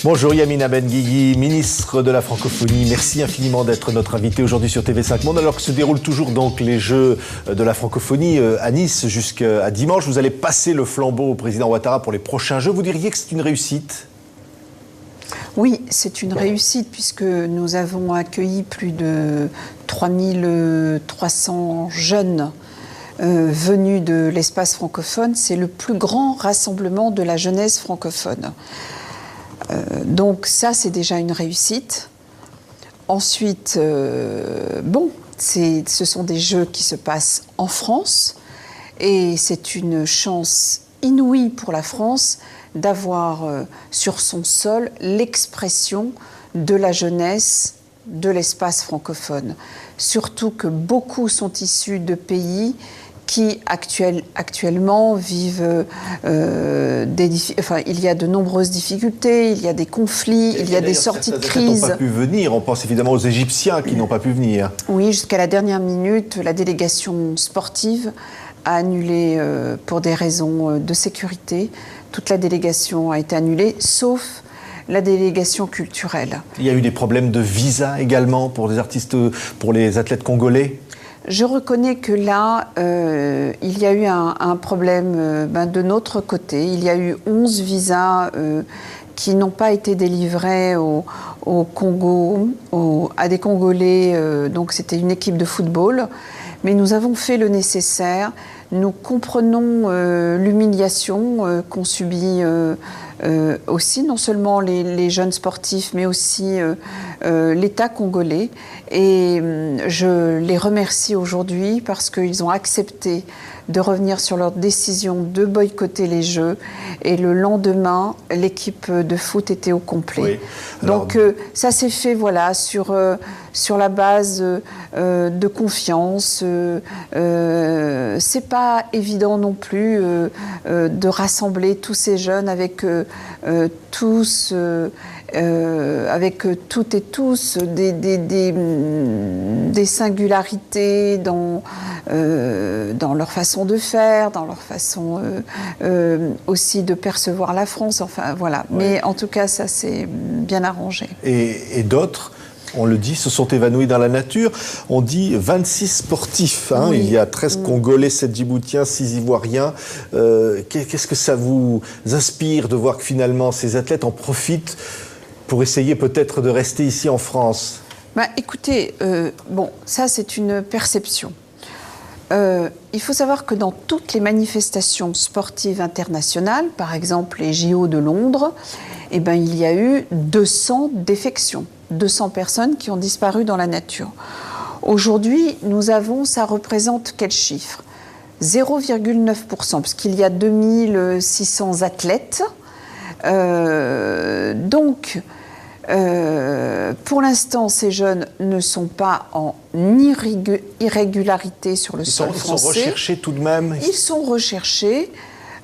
Bonjour Yamina Benguigui, ministre de la Francophonie. Merci infiniment d'être notre invité aujourd'hui sur TV5 Monde. Alors que se déroulent toujours donc les Jeux de la Francophonie à Nice jusqu'à dimanche, vous allez passer le flambeau au président Ouattara pour les prochains Jeux. Vous diriez que c'est une réussite ? Oui, c'est une réussite puisque nous avons accueilli plus de 3300 jeunes venus de l'espace francophone. C'est le plus grand rassemblement de la jeunesse francophone. Donc ça, c'est déjà une réussite. Ensuite, ce sont des Jeux qui se passent en France et c'est une chance inouïe pour la France d'avoir sur son sol l'expression de la jeunesse de l'espace francophone. Surtout que beaucoup sont issus de pays qui actuellement vivent il y a de nombreuses difficultés, il y a des conflits, il y a des sorties de crise. N'ont pas pu venir. On pense évidemment aux Égyptiens qui n'ont pas pu venir. Oui, jusqu'à la dernière minute, la délégation sportive a annulé pour des raisons de sécurité. Toute la délégation a été annulée, sauf la délégation culturelle. Il y a eu des problèmes de visa également pour les artistes, pour les athlètes congolais. Je reconnais que là, il y a eu un problème de notre côté. Il y a eu 11 visas qui n'ont pas été délivrés au Congo, à des Congolais. Donc c'était une équipe de football. Mais nous avons fait le nécessaire. Nous comprenons l'humiliation qu'ont subi aussi, non seulement les jeunes sportifs, mais aussi l'État congolais. Et je les remercie aujourd'hui parce qu'ils ont accepté de revenir sur leur décision de boycotter les Jeux. Et le lendemain, l'équipe de foot était au complet. Oui. Donc ça s'est fait sur la base de confiance. C'est pas évident non plus de rassembler tous ces jeunes avec avec toutes et tous des singularités dans leur façon de faire, dans leur façon aussi de percevoir la France. Enfin voilà. Oui. Mais en tout cas, ça s'est bien arrangé. Et d'autres, on le dit, se sont évanouis dans la nature. On dit 26 sportifs. Oui. Il y a 13 Congolais, 7 Djiboutiens, 6 Ivoiriens. Qu'est-ce que ça vous inspire de voir que finalement ces athlètes en profitent pour essayer peut-être de rester ici en France? Écoutez, ça c'est une perception. Il faut savoir que dans toutes les manifestations sportives internationales, par exemple les JO de Londres, il y a eu 200 défections, 200 personnes qui ont disparu dans la nature. Aujourd'hui, ça représente quel chiffre? 0,9%, parce qu'il y a 2600 athlètes. Pour l'instant, ces jeunes ne sont pas en irrégularité sur le sol français. Ils sont recherchés tout de même. Ils sont recherchés.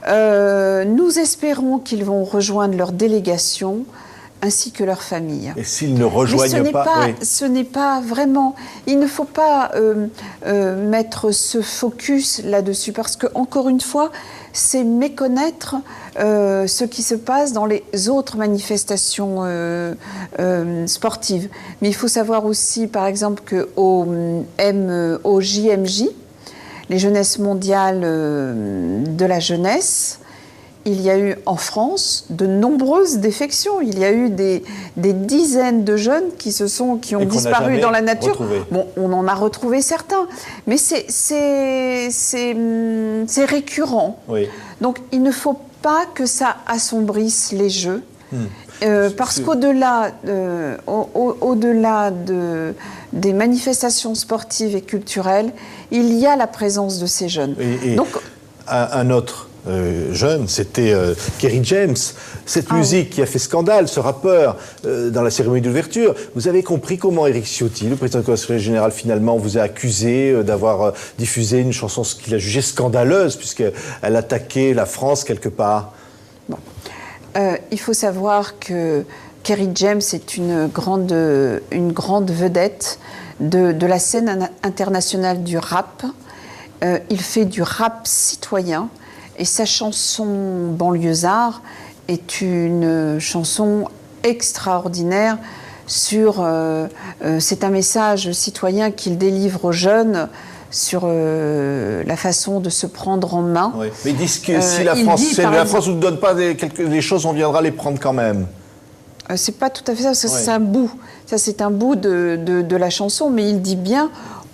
Nous espérons qu'ils vont rejoindre leur délégation ainsi que leur famille. Et s'ils ne rejoignent pas... Ce n'est pas vraiment... Il ne faut pas mettre ce focus là-dessus parce que, encore une fois, c'est méconnaître ce qui se passe dans les autres manifestations sportives. Mais il faut savoir aussi, par exemple, qu'au JMJ, les Jeunesses mondiales de la jeunesse, il y a eu en France de nombreuses défections. Il y a eu des dizaines de jeunes qui ont disparu dans la nature. Retrouvé. Bon, on en a retrouvé certains, mais c'est récurrent. Oui. Donc il ne faut pas que ça assombrisse les Jeux. Parce qu'au-delà des manifestations sportives et culturelles, il y a la présence de ces jeunes. Donc, un autre jeune, c'était Kerry James. Cette musique qui a fait scandale, ce rappeur, dans la cérémonie d'ouverture. Vous avez compris comment Éric Ciotti, le président du Conseil général, finalement, vous a accusé d'avoir diffusé une chanson qu'il a jugée scandaleuse, puisqu'elle attaquait la France quelque part? Il faut savoir que Kerry James est une grande vedette de la scène internationale du rap. Il fait du rap citoyen. Et sa chanson Banlieusard est une chanson extraordinaire sur... c'est un message citoyen qu'il délivre aux jeunes sur la façon de se prendre en main. Oui. Mais ils disent que si la France ne nous donne pas des choses, on viendra les prendre quand même. C'est pas tout à fait ça, parce que c'est un bout. Ça, c'est un bout de la chanson, mais il dit bien,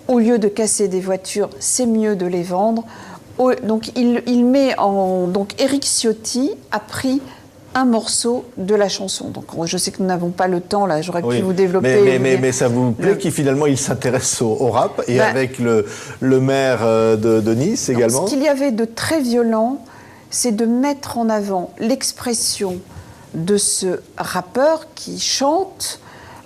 au lieu de casser des voitures, c'est mieux de les vendre. Donc, il met en... Donc, Éric Ciotti a pris un morceau de la chanson. Donc, je sais que nous n'avons pas le temps, là, j'aurais pu vous développer... Mais ça vous plaît qu'il finalement, il s'intéresse au rap, et avec le maire de Nice également. Ce qu'il y avait de très violent, c'est de mettre en avant l'expression de ce rappeur qui chante,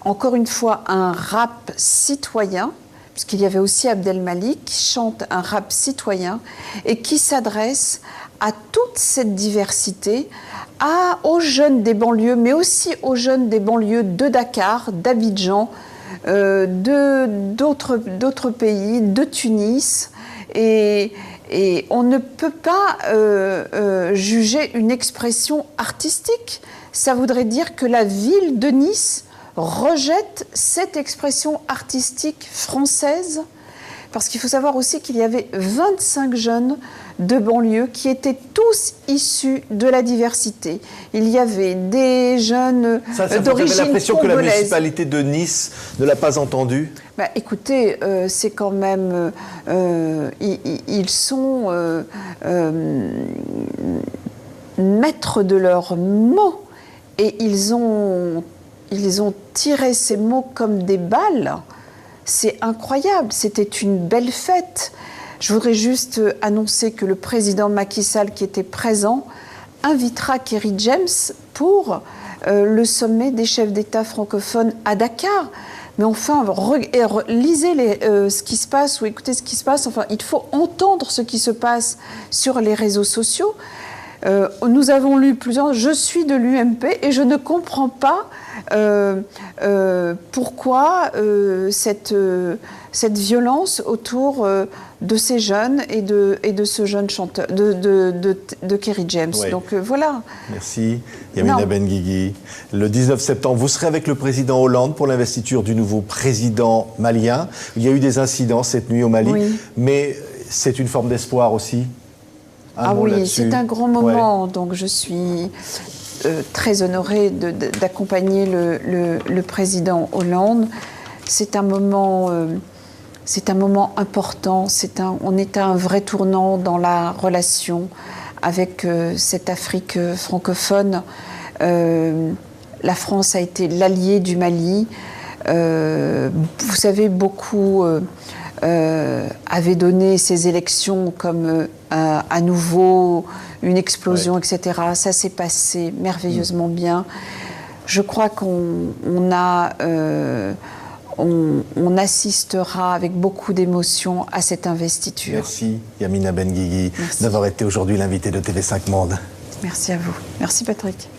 encore une fois, un rap citoyen, puisqu'il y avait aussi Abdel Malik qui chante un rap citoyen et qui s'adresse à toute cette diversité, aux jeunes des banlieues, mais aussi aux jeunes des banlieues de Dakar, d'Abidjan, d'autres pays, de Tunis. Et on ne peut pas juger une expression artistique. Ça voudrait dire que la ville de Nice rejette cette expression artistique française, parce qu'il faut savoir aussi qu'il y avait 25 jeunes de banlieue qui étaient tous issus de la diversité. Il y avait des jeunes d'origine congolaise. Vous avez l'impression que la municipalité de Nice ne l'a pas entendu ? Écoutez, c'est quand même... ils sont maîtres de leurs mots, et ils ont tiré ces mots comme des balles. C'est incroyable, c'était une belle fête. Je voudrais juste annoncer que le président Macky Sall, qui était présent, invitera Kerry James pour le sommet des chefs d'État francophones à Dakar. Mais enfin, lisez ce qui se passe ou écoutez ce qui se passe. Enfin, il faut entendre ce qui se passe sur les réseaux sociaux. Nous avons lu plusieurs... Je suis de l'UMP et je ne comprends pas pourquoi cette violence autour de ces jeunes et de ce jeune chanteur, de Kerry James. Oui. Donc voilà. Merci, Yamina Benguigui. Le 19 septembre, vous serez avec le président Hollande pour l'investiture du nouveau président malien. Il y a eu des incidents cette nuit au Mali, mais c'est une forme d'espoir aussi. Oui, c'est un grand moment. Donc je suis très honorée d'accompagner le président Hollande. C'est un moment important. On est à un vrai tournant dans la relation avec cette Afrique francophone. La France a été l'allié du Mali. Vous savez, beaucoup avaient donné ces élections comme à nouveau une explosion, etc. Ça s'est passé merveilleusement bien. Je crois qu'on assistera avec beaucoup d'émotion à cette investiture. Merci Yamina Benguigui d'avoir été aujourd'hui l'invitée de TV5 Monde. Merci à vous. Merci Patrick.